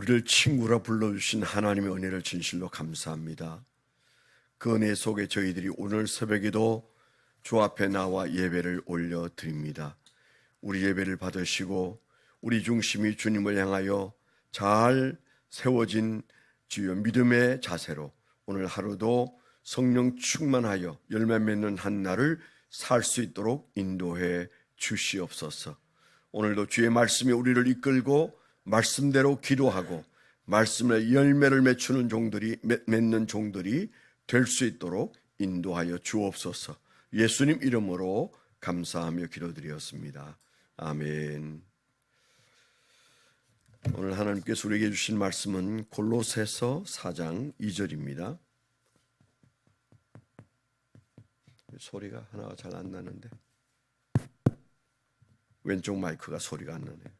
우리를 친구라 불러주신 하나님의 은혜를 진실로 감사합니다. 그 은혜 속에 저희들이 오늘 새벽에도 주 앞에 나와 예배를 올려드립니다. 우리 예배를 받으시고 우리 중심이 주님을 향하여 잘 세워진 주여 믿음의 자세로 오늘 하루도 성령 충만하여 열매 맺는 한 날을 살 수 있도록 인도해 주시옵소서. 오늘도 주의 말씀이 우리를 이끌고 말씀대로 기도하고 말씀의 열매를 맺는 종들이 될 수 있도록 인도하여 주옵소서. 예수님 이름으로 감사하며 기도드렸습니다. 아멘. 오늘 하나님께서 우리에게 주신 말씀은 골로새서 4장 2절입니다. 소리가 하나가 잘 안 나는데 왼쪽 마이크가 소리가 안 나네요.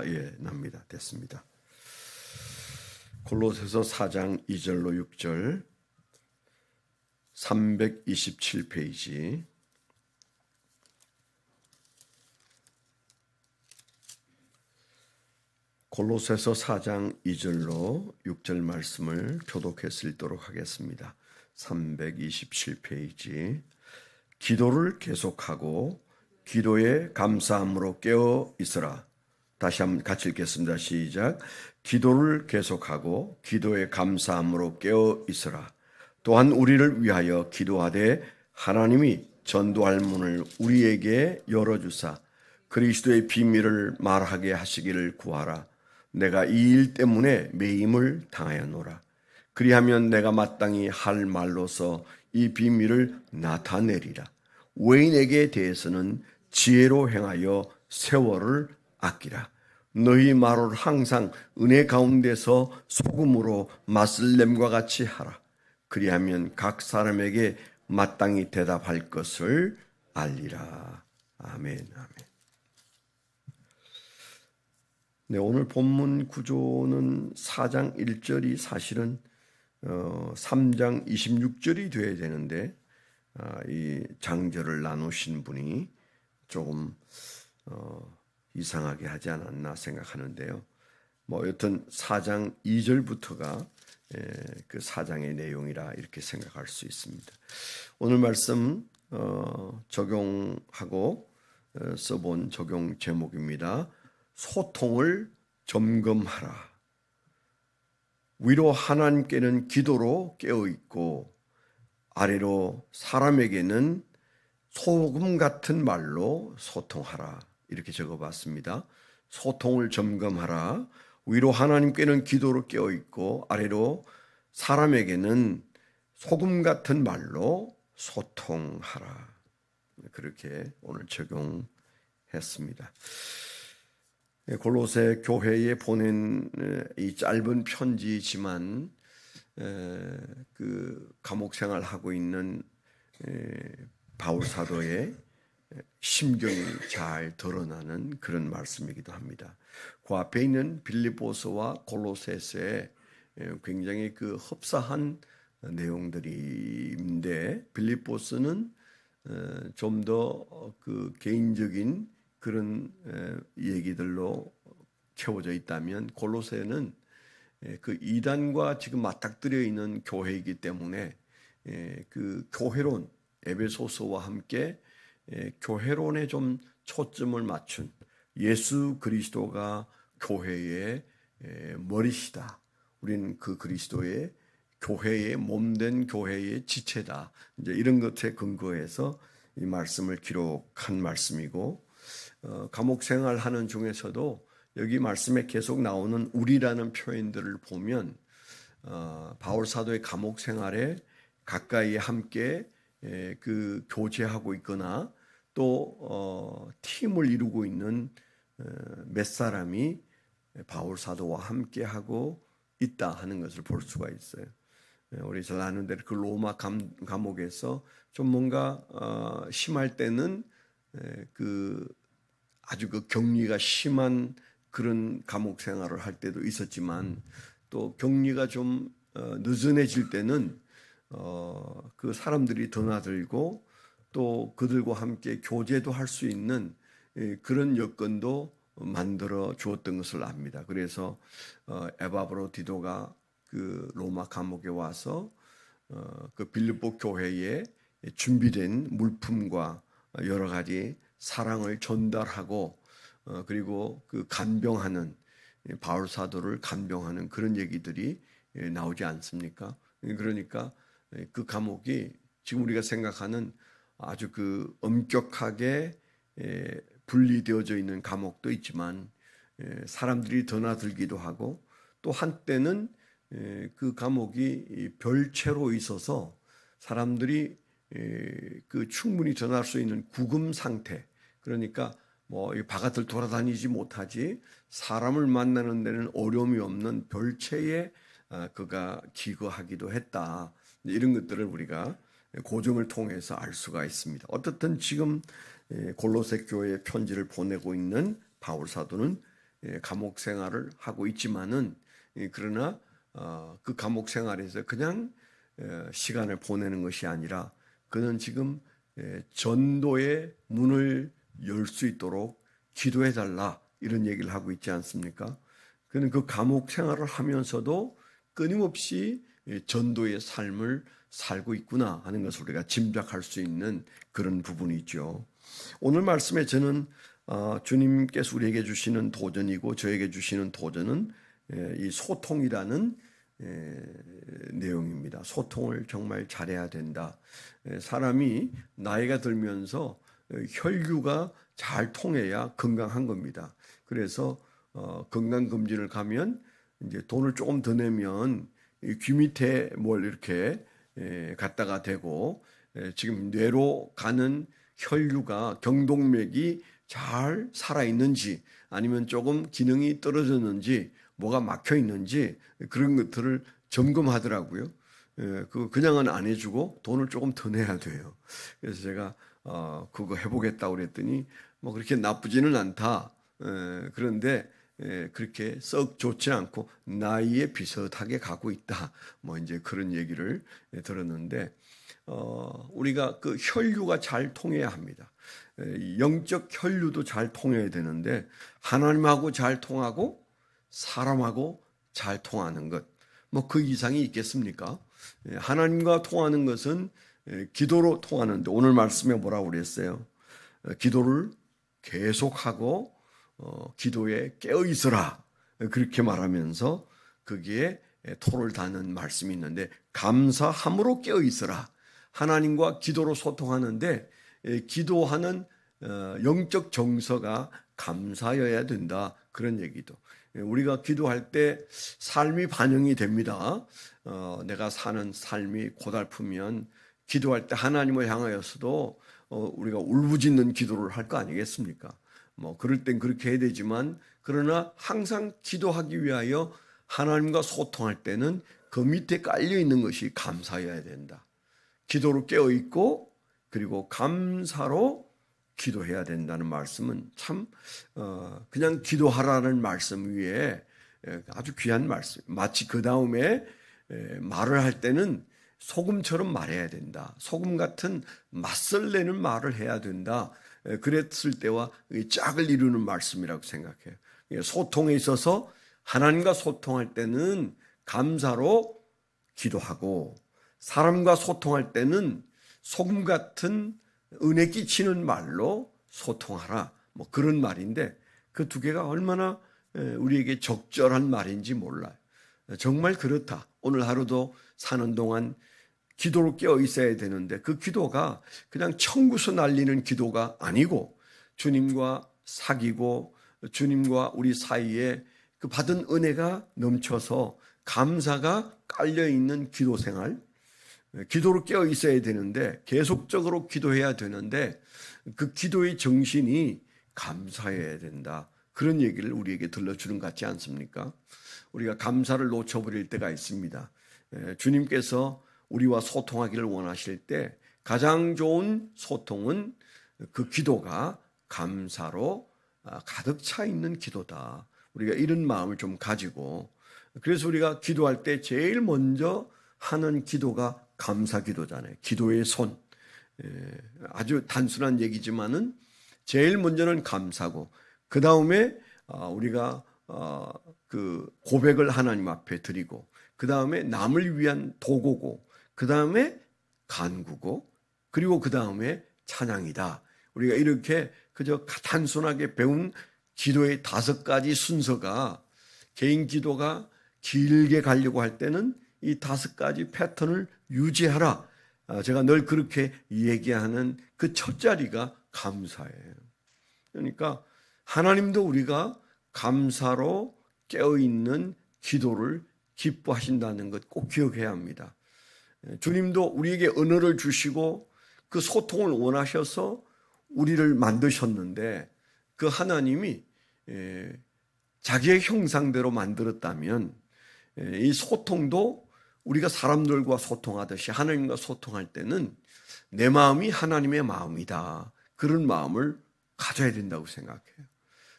예, 납니다. 됐습니다. 골로새서 4장 2절로 6절 327페이지 골로새서 4장 2절로 6절 말씀을 교독해서 읽도록 하겠습니다. 327페이지 기도를 계속하고 기도에 감사함으로 깨어 있으라. 다시 한번 같이 읽겠습니다. 시작. 기도를 계속하고 기도에 감사함으로 깨어 있으라. 또한 우리를 위하여 기도하되 하나님이 전도할 문을 우리에게 열어주사 그리스도의 비밀을 말하게 하시기를 구하라. 내가 이 일 때문에 매임을 당하였노라. 그리하면 내가 마땅히 할 말로서 이 비밀을 나타내리라. 외인에게 대해서는 지혜로 행하여 세월을 아끼라. 너희 말을 항상 은혜 가운데서 소금으로 맛을 냄과 같이 하라. 그리하면 각 사람에게 마땅히 대답할 것을 알리라. 아멘. 아멘. 네, 오늘 본문 구조는 4장 1절이 사실은 3장 26절이 돼야 되는데 이 장절을 나누신 분이 조금 이상하게 하지 않았나 생각하는데요. 여튼 4장 2절부터가 그 4장의 내용이라 이렇게 생각할 수 있습니다. 오늘 말씀 적용하고 써본 적용 제목입니다. 소통을 점검하라. 위로 하나님께는 기도로 깨어있고 아래로 사람에게는 소금 같은 말로 소통하라. 이렇게 적어봤습니다. 소통을 점검하라. 위로 하나님께는 기도로 깨어있고 아래로 사람에게는 소금 같은 말로 소통하라. 그렇게 오늘 적용했습니다. 골로새 교회에 보낸 이 짧은 편지지만 그 감옥 생활하고 있는 바울 사도의 심경이 잘 드러나는 그런 말씀이기도 합니다. 그 앞에 있는 빌립보서와 골로새서에 굉장히 그 흡사한 내용들인데 빌립보서는 좀 더 그 개인적인 그런 얘기들로 채워져 있다면 골로새는 그 이단과 지금 맞닥뜨려 있는 교회이기 때문에 그 교회론 에베소서와 함께 교회론에 좀 초점을 맞춘 예수 그리스도가 교회의 머리시다. 우리는 그 그리스도의 교회의 몸된 교회의 지체다. 이제 이런 것에 근거해서 이 말씀을 기록한 말씀이고 감옥 생활하는 중에서도 여기 말씀에 계속 나오는 우리라는 표현들을 보면 바울 사도의 감옥 생활에 가까이 함께 그 교제하고 있거나 또 팀을 이루고 있는 몇 사람이 바울 사도와 함께 하고 있다 하는 것을 볼 수가 있어요. 우리 잘 아는 대로 그 로마 감옥에서 좀 뭔가 심할 때는 그 아주 그 격리가 심한 그런 감옥 생활을 할 때도 있었지만 또 격리가 좀 느슨해질 때는 그 사람들이 드나들고 또 그들과 함께 교제도 할 수 있는 그런 여건도 만들어 주었던 것을 압니다. 그래서 에바브로디도가 그 로마 감옥에 와서 그 빌립보 교회에 준비된 물품과 여러 가지 사랑을 전달하고 그리고 그 간병하는 바울 사도를 간병하는 그런 얘기들이 나오지 않습니까? 그러니까 그 감옥이 지금 우리가 생각하는 아주 그 엄격하게 분리되어져 있는 감옥도 있지만 사람들이 드나들기도 하고 또 한때는 그 감옥이 별채로 있어서 사람들이 그 충분히 전할 수 있는 구금 상태, 그러니까 뭐 바깥을 돌아다니지 못하지 사람을 만나는 데는 어려움이 없는 별채에 그가 기거하기도 했다. 이런 것들을 우리가 고정을 통해서 알 수가 있습니다. 어떻든 지금 골로새 교회에 편지를 보내고 있는 바울 사도는 감옥 생활을 하고 있지만은 그러나 그 감옥 생활에서 그냥 시간을 보내는 것이 아니라 그는 지금 전도의 문을 열 수 있도록 기도해 달라 이런 얘기를 하고 있지 않습니까? 그는 그 감옥 생활을 하면서도 끊임없이 전도의 삶을 살고 있구나 하는 것을 우리가 짐작할 수 있는 그런 부분이죠. 오늘 말씀에 저는 주님께서 우리에게 주시는 도전이고 저에게 주시는 도전은 이 소통이라는 내용입니다. 소통을 정말 잘해야 된다. 사람이 나이가 들면서 혈류가 잘 통해야 건강한 겁니다. 그래서 건강검진을 가면 이제 돈을 조금 더 내면 귀 밑에 뭘 이렇게 갖다가 대고 지금 뇌로 가는 혈류가 경동맥이 잘 살아있는지 아니면 조금 기능이 떨어졌는지 뭐가 막혀 있는지 그런 것들을 점검하더라고요. 그냥은 안 해주고 돈을 조금 더 내야 돼요. 그래서 제가 그거 해보겠다고 그랬더니 뭐 그렇게 나쁘지는 않다. 그런데 그렇게 썩 좋지 않고 나이에 비슷하게 가고 있다. 뭐 이제 그런 얘기를 들었는데 우리가 그 혈류가 잘 통해야 합니다. 영적 혈류도 잘 통해야 되는데 하나님하고 잘 통하고 사람하고 잘 통하는 것, 뭐 그 이상이 있겠습니까? 하나님과 통하는 것은 기도로 통하는데 오늘 말씀에 뭐라고 그랬어요? 기도를 계속하고 기도에 깨어 있어라 그렇게 말하면서 거기에 토를 다는 말씀이 있는데 감사함으로 깨어 있어라. 하나님과 기도로 소통하는데 기도하는 영적 정서가 감사여야 된다 그런 얘기도. 우리가 기도할 때 삶이 반영이 됩니다. 내가 사는 삶이 고달프면 기도할 때 하나님을 향하여서도 우리가 울부짖는 기도를 할 거 아니겠습니까? 뭐 그럴 땐 그렇게 해야 되지만 그러나 항상 기도하기 위하여 하나님과 소통할 때는 그 밑에 깔려 있는 것이 감사여야 된다. 기도로 깨어 있고 그리고 감사로 기도해야 된다는 말씀은 참 그냥 기도하라는 말씀 위에 아주 귀한 말씀. 마치 그 다음에 말을 할 때는 소금처럼 말해야 된다. 소금 같은 맛을 내는 말을 해야 된다. 그랬을 때와 짝을 이루는 말씀이라고 생각해요. 소통에 있어서 하나님과 소통할 때는 감사로 기도하고 사람과 소통할 때는 소금 같은 은혜 끼치는 말로 소통하라. 뭐 그런 말인데 그 두 개가 얼마나 우리에게 적절한 말인지 몰라요. 정말 그렇다. 오늘 하루도 사는 동안 기도로 깨어 있어야 되는데 그 기도가 그냥 청구서 날리는 기도가 아니고 주님과 사귀고 주님과 우리 사이에 그 받은 은혜가 넘쳐서 감사가 깔려있는 기도 생활, 기도로 깨어 있어야 되는데 계속적으로 기도해야 되는데 그 기도의 정신이 감사해야 된다. 그런 얘기를 우리에게 들려주는 것 같지 않습니까? 우리가 감사를 놓쳐버릴 때가 있습니다. 주님께서 우리와 소통하기를 원하실 때 가장 좋은 소통은 그 기도가 감사로 가득 차 있는 기도다. 우리가 이런 마음을 좀 가지고 그래서 우리가 기도할 때 제일 먼저 하는 기도가 감사 기도잖아요. 기도의 손. 아주 단순한 얘기지만은 제일 먼저는 감사고 그 다음에 우리가 그 고백을 하나님 앞에 드리고, 그 다음에 남을 위한 도구고, 그 다음에 간구고, 그리고 그 다음에 찬양이다. 우리가 이렇게 그저 단순하게 배운 기도의 5가지 순서가, 개인 기도가 길게 가려고 할 때는 이 5가지 패턴을 유지하라. 제가 늘 그렇게 얘기하는 그 첫 자리가 감사예요. 그러니까 하나님도 우리가 감사로 깨어있는 기도를 기뻐하신다는 것 꼭 기억해야 합니다. 주님도 우리에게 언어를 주시고 그 소통을 원하셔서 우리를 만드셨는데, 그 하나님이 자기의 형상대로 만들었다면 이 소통도 우리가 사람들과 소통하듯이 하나님과 소통할 때는 내 마음이 하나님의 마음이다, 그런 마음을 가져야 된다고 생각해요.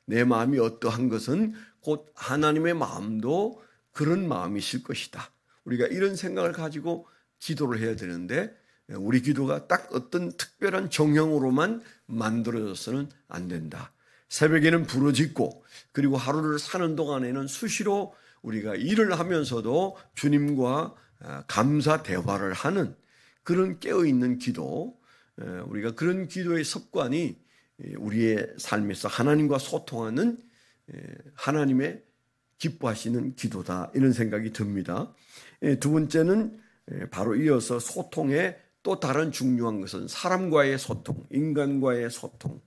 내 마음이 어떠한 것은 곧 하나님의 마음도 그런 마음이실 것이다. 우리가 이런 생각을 가지고 기도를 해야 되는데, 우리 기도가 딱 어떤 특별한 정형으로만 만들어져서는 안 된다. 새벽에는 부르짖고, 그리고 하루를 사는 동안에는 수시로 우리가 일을 하면서도 주님과 감사 대화를 하는 그런 깨어있는 기도, 우리가 그런 기도의 습관이 우리의 삶에서 하나님과 소통하는 하나님의 기뻐하시는 기도다, 이런 생각이 듭니다. 두 번째는 바로 이어서 소통의 또 다른 중요한 것은 사람과의 소통, 인간과의 소통.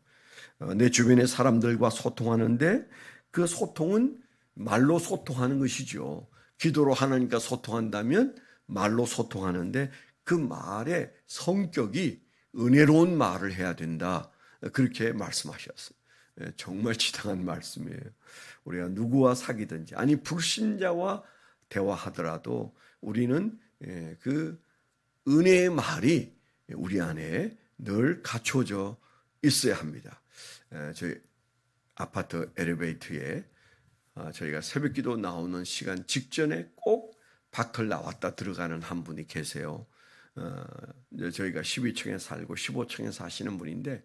내 주변의 사람들과 소통하는데 그 소통은 말로 소통하는 것이죠. 기도로 하나님과 소통한다면 말로 소통하는데 그 말의 성격이 은혜로운 말을 해야 된다, 그렇게 말씀하셨어요. 정말 지당한 말씀이에요. 우리가 누구와 사귀든지, 아니 불신자와 대화하더라도 우리는 그 은혜의 말이 우리 안에 늘 갖춰져 있어야 합니다. 저희 아파트 엘리베이터에 저희가 새벽기도 나오는 시간 직전에 꼭 밖을 나왔다 들어가는 한 분이 계세요. 저희가 12층에 살고 15층에 사시는 분인데,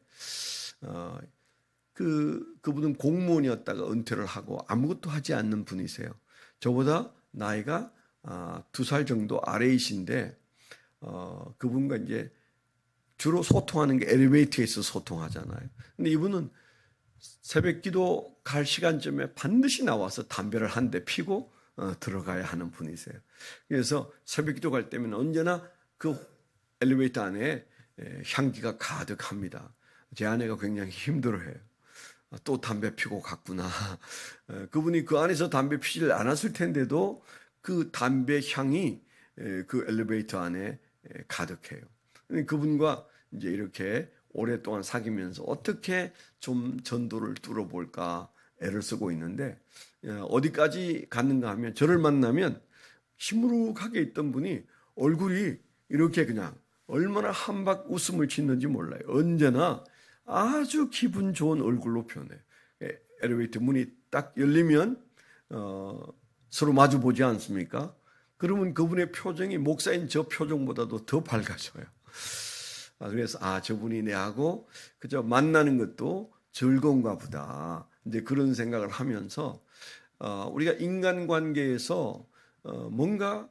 그분은 공무원이었다가 은퇴를 하고 아무것도 하지 않는 분이세요. 저보다 나이가 2살 정도 아래이신데, 그분과 이제 주로 소통하는 게 엘리베이터에서 소통하잖아요. 근데 이분은 새벽 기도 갈 시간쯤에 반드시 나와서 담배를 한 대 피고 들어가야 하는 분이세요. 그래서 새벽 기도 갈 때면 언제나 그 엘리베이터 안에 향기가 가득합니다. 제 아내가 굉장히 힘들어해요. 또 담배 피고 갔구나. 그분이 그 안에서 담배 피질 않았을 텐데도 그 담배 향이 그 엘리베이터 안에 가득해요. 그분과 이제 이렇게 오랫동안 사귀면서 어떻게 좀 전도를 뚫어볼까 애를 쓰고 있는데, 어디까지 갔는가 하면 저를 만나면 시무룩하게 있던 분이 얼굴이 이렇게 그냥 얼마나 한박 웃음을 짓는지 몰라요. 언제나 아주 기분 좋은 얼굴로 변해요. 엘리베이터 문이 딱 열리면 서로 마주 보지 않습니까? 그러면 그분의 표정이 목사인 저 표정보다도 더 밝아져요. 그래서 저분이 내하고 그저 만나는 것도 즐거운가 보다, 이제 그런 생각을 하면서 우리가 인간관계에서 뭔가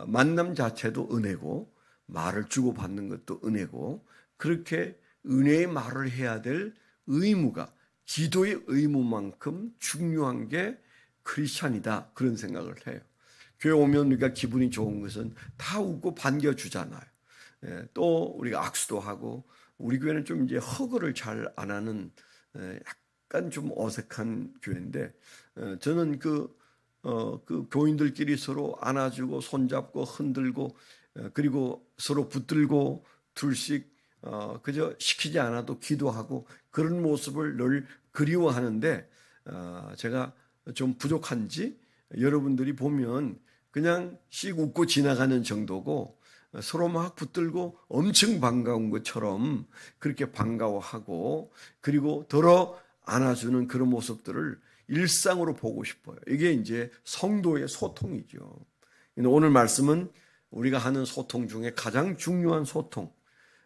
만남 자체도 은혜고 말을 주고받는 것도 은혜고, 그렇게 은혜의 말을 해야 될 의무가 기도의 의무만큼 중요한 게 크리스찬이다, 그런 생각을 해요. 교회 오면 우리가 기분이 좋은 것은 다 웃고 반겨주잖아요. 또 우리가 악수도 하고, 우리 교회는 좀 이제 허그를 잘 안 하는 약간 좀 어색한 교회인데, 저는 그 교인들끼리 서로 안아주고 손잡고 흔들고, 그리고 서로 붙들고 둘씩 그저 시키지 않아도 기도하고, 그런 모습을 늘 그리워하는데, 제가 좀 부족한지 여러분들이 보면 그냥 씩 웃고 지나가는 정도고, 서로 막 붙들고 엄청 반가운 것처럼 그렇게 반가워하고, 그리고 덜어 안아주는 그런 모습들을 일상으로 보고 싶어요. 이게 이제 성도의 소통이죠. 오늘 말씀은 우리가 하는 소통 중에 가장 중요한 소통,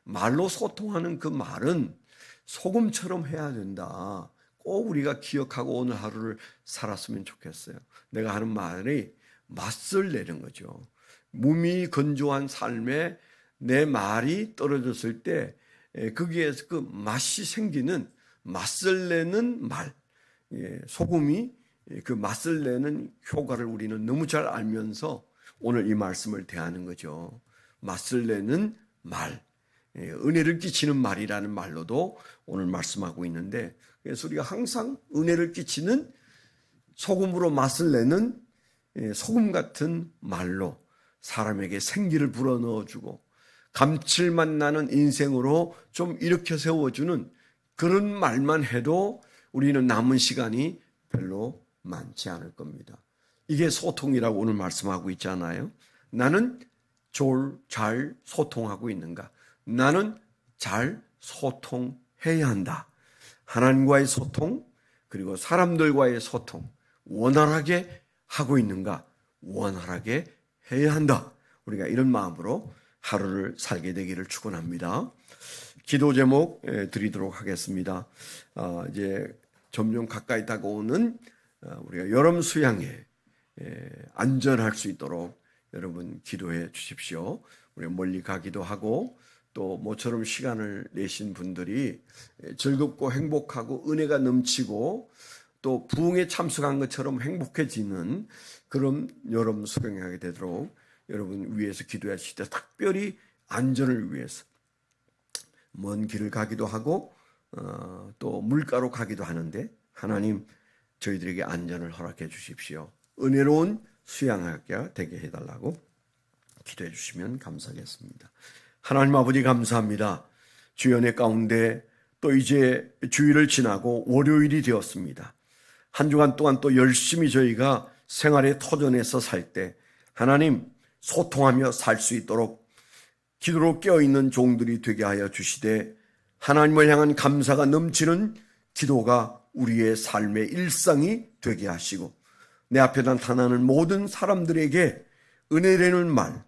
말로 소통하는 그 말은 소금처럼 해야 된다, 꼭 우리가 기억하고 오늘 하루를 살았으면 좋겠어요. 내가 하는 말이 맛을 내는 거죠. 몸이 건조한 삶에 내 말이 떨어졌을 때 거기에서 그 맛이 생기는 맛을 내는 말, 소금이 그 맛을 내는 효과를 우리는 너무 잘 알면서 오늘 이 말씀을 대하는 거죠. 맛을 내는 말, 은혜를 끼치는 말이라는 말로도 오늘 말씀하고 있는데, 그래서 우리가 항상 은혜를 끼치는 소금으로 맛을 내는 소금 같은 말로 사람에게 생기를 불어넣어주고 감칠맛 나는 인생으로 좀 일으켜 세워주는 그런 말만 해도 우리는 남은 시간이 별로 많지 않을 겁니다. 이게 소통이라고 오늘 말씀하고 있잖아요. 나는 잘 소통하고 있는가? 나는 잘 소통해야 한다. 하나님과의 소통, 그리고 사람들과의 소통, 원활하게 하고 있는가? 원활하게 해야 한다. 우리가 이런 마음으로 하루를 살게 되기를 축원합니다. 기도 제목 드리도록 하겠습니다. 이제 점점 가까이 다가오는 우리가 여름 수양에 안전할 수 있도록 여러분 기도해 주십시오. 우리가 멀리 가기도 하고 또 모처럼 시간을 내신 분들이 즐겁고 행복하고 은혜가 넘치고 또 부흥에 참석한 것처럼 행복해지는 그런 여름 수양이 하게 되도록 여러분 위해서 기도하실 때 특별히 안전을 위해서 먼 길을 가기도 하고 또 물가로 가기도 하는데 하나님 저희들에게 안전을 허락해 주십시오. 은혜로운 수양하게 되게 해달라고 기도해 주시면 감사하겠습니다. 하나님 아버지 감사합니다. 주연의 가운데 또 이제 주일을 지나고 월요일이 되었습니다. 한 주간 동안 또 열심히 저희가 생활의 터전에서 살 때 하나님 소통하며 살 수 있도록 기도로 깨어있는 종들이 되게 하여 주시되 하나님을 향한 감사가 넘치는 기도가 우리의 삶의 일상이 되게 하시고 내 앞에 나타나는 모든 사람들에게 은혜되는 말,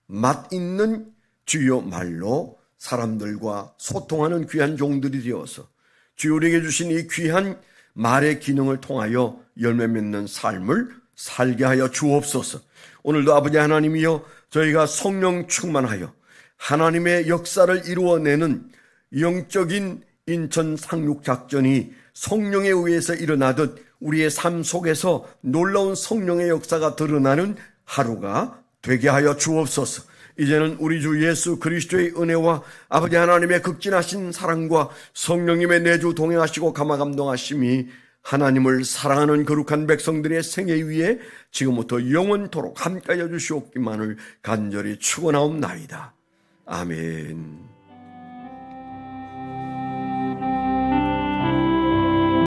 맛있는 주여 말로 사람들과 소통하는 귀한 종들이 되어서 주여 우리에게 주신 이 귀한 말의 기능을 통하여 열매 맺는 삶을 살게 하여 주옵소서. 오늘도 아버지 하나님이여 저희가 성령 충만하여 하나님의 역사를 이루어내는 영적인 인천 상륙작전이 성령에 의해서 일어나듯 우리의 삶 속에서 놀라운 성령의 역사가 드러나는 하루가 되게 하여 주옵소서. 이제는 우리 주 예수 그리스도의 은혜와 아버지 하나님의 극진하신 사랑과 성령님의 내주 동행하시고 감화감동하심이 하나님을 사랑하는 거룩한 백성들의 생애 위에 지금부터 영원토록 함께하여 주시옵기만을 간절히 축원하옵나이다. 아멘.